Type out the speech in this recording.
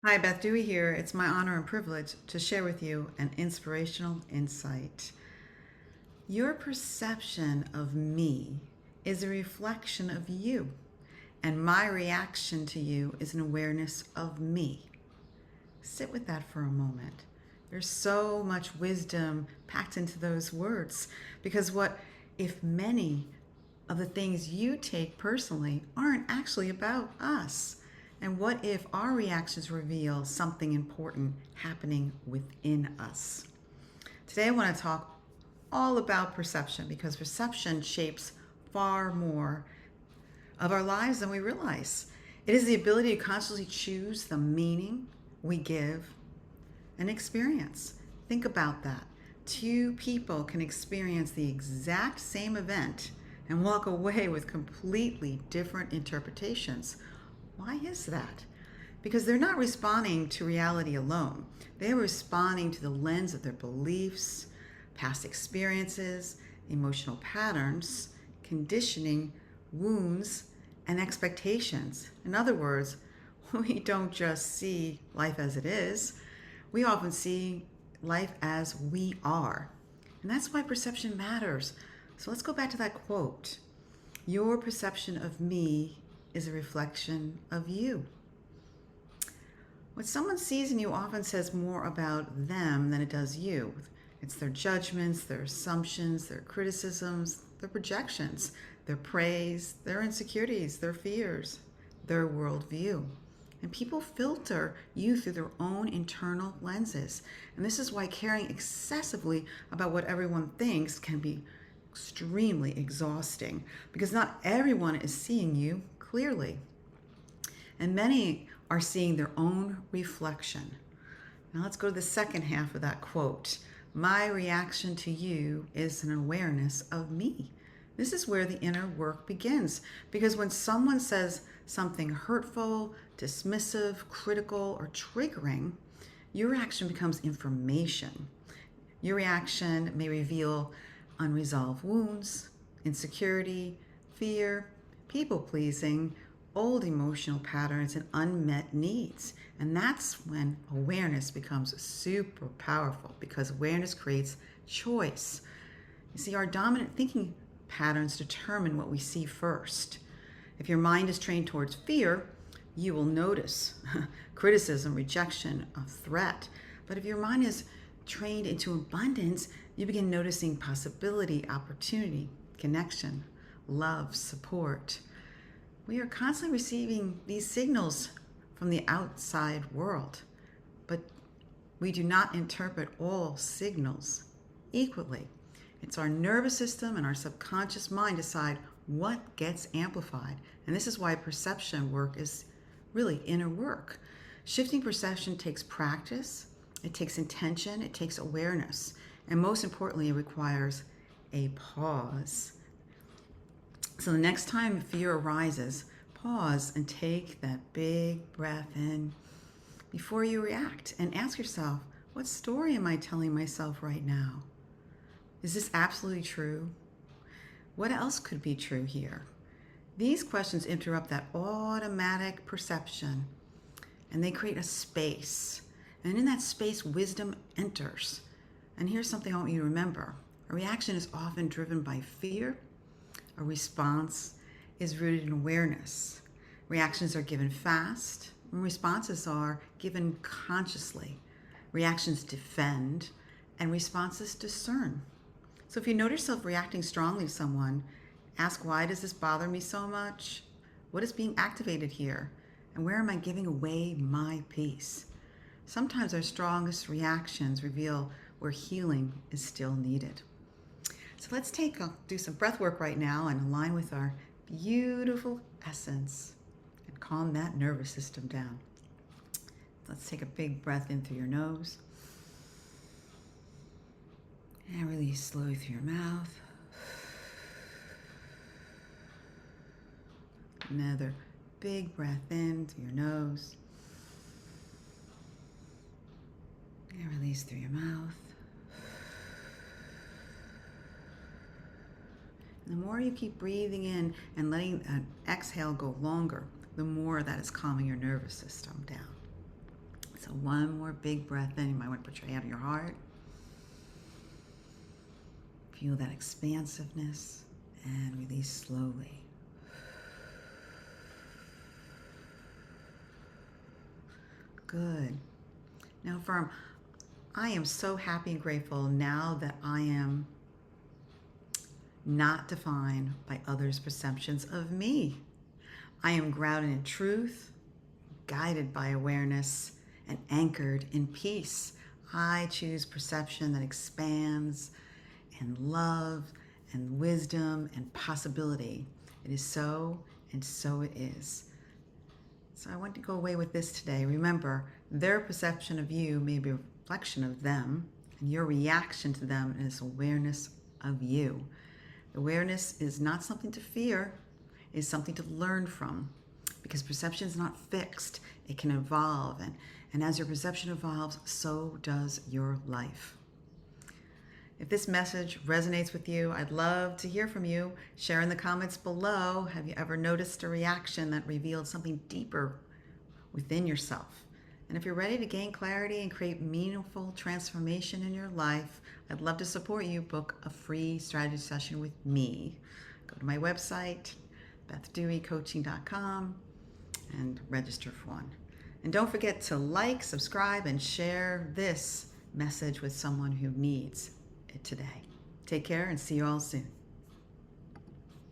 Hi, Beth Dewey here. It's my honor and privilege to share with you an inspirational insight. Your perception of me is a reflection of you, and my reaction to you is an awareness of me. Sit with that for a moment. There's so much wisdom packed into those words because what if many of the things you take personally aren't actually about us? And what if our reactions reveal something important happening within us? Today, I want to talk all about perception because perception shapes far more of our lives than we realize. It is the ability to consciously choose the meaning we give an experience. Think about that. Two people can experience the exact same event and walk away with completely different interpretations. Why is that? Because they're not responding to reality alone. They're responding to the lens of their beliefs, past experiences, emotional patterns, conditioning, wounds, and expectations. In other words, we don't just see life as it is, we often see life as we are. And that's why perception matters. So let's go back to that quote. Your perception of me is a reflection of you. What someone sees in you often says more about them than it does you. It's their judgments, their assumptions, their criticisms, their projections, their praise, their insecurities, their fears, their worldview. And people filter you through their own internal lenses. And this is why caring excessively about what everyone thinks can be extremely exhausting because not everyone is seeing you clearly. And many are seeing their own reflection. Now let's go to the second half of that quote. My reaction to you is an awareness of me. This is where the inner work begins because when someone says something hurtful, dismissive, critical, or triggering, your reaction becomes information. Your reaction may reveal unresolved wounds, insecurity, fear, people pleasing, old emotional patterns, and unmet needs. And that's when awareness becomes super powerful because awareness creates choice. You see, our dominant thinking patterns determine what we see first. If your mind is trained towards fear, you will notice criticism, rejection, a threat. But if your mind is trained into abundance, you begin noticing possibility, opportunity, connection, love, support. We are constantly receiving these signals from the outside world, but we do not interpret all signals equally. It's our nervous system and our subconscious mind decide what gets amplified. And this is why perception work is really inner work. Shifting perception takes practice, it takes intention, it takes awareness, and most importantly, it requires a pause. So the next time fear arises, pause and take that big breath in before you react and ask yourself, what story am I telling myself right now? Is this absolutely true? What else could be true here? These questions interrupt that automatic perception and they create a space. And in that space, wisdom enters. And here's something I want you to remember a reaction is often driven by fear, a response is rooted in awareness. Reactions are given fast, and responses are given consciously. Reactions defend, and responses discern. So if you notice yourself reacting strongly to someone, ask why does this bother me so much? What is being activated here? And where am I giving away my peace? Sometimes our strongest reactions reveal where healing is still needed. So let's do some breath work right now and align with our beautiful essence and calm that nervous system down. Let's take a big breath in through your nose and release slowly through your mouth. Another big breath in through your nose and release through your mouth. The more you keep breathing in and letting that exhale go longer, the more that is calming your nervous system down. So one more big breath in. You might want to put your hand on your heart. Feel that expansiveness and release slowly. Good. Now, affirm, I am so happy and grateful now that I am not defined by others' perceptions of me. I am grounded in truth, guided by awareness, and anchored in peace. I choose perception that expands and love and wisdom and possibility. It is so, and so it is. So I want to go away with this today. Remember, their perception of you may be a reflection of them, and your reaction to them is awareness of you. Awareness is not something to fear, it is something to learn from, because perception is not fixed. It can evolve, and as your perception evolves, so does your life. If this message resonates with you, I'd love to hear from you. Share in the comments below. Have you ever noticed a reaction that revealed something deeper within yourself? And if you're ready to gain clarity and create meaningful transformation in your life, I'd love to support you. Book a free strategy session with me. Go to my website, bethdeweycoaching.com, and register for one. And don't forget to like, subscribe, and share this message with someone who needs it today. Take care and see you all soon.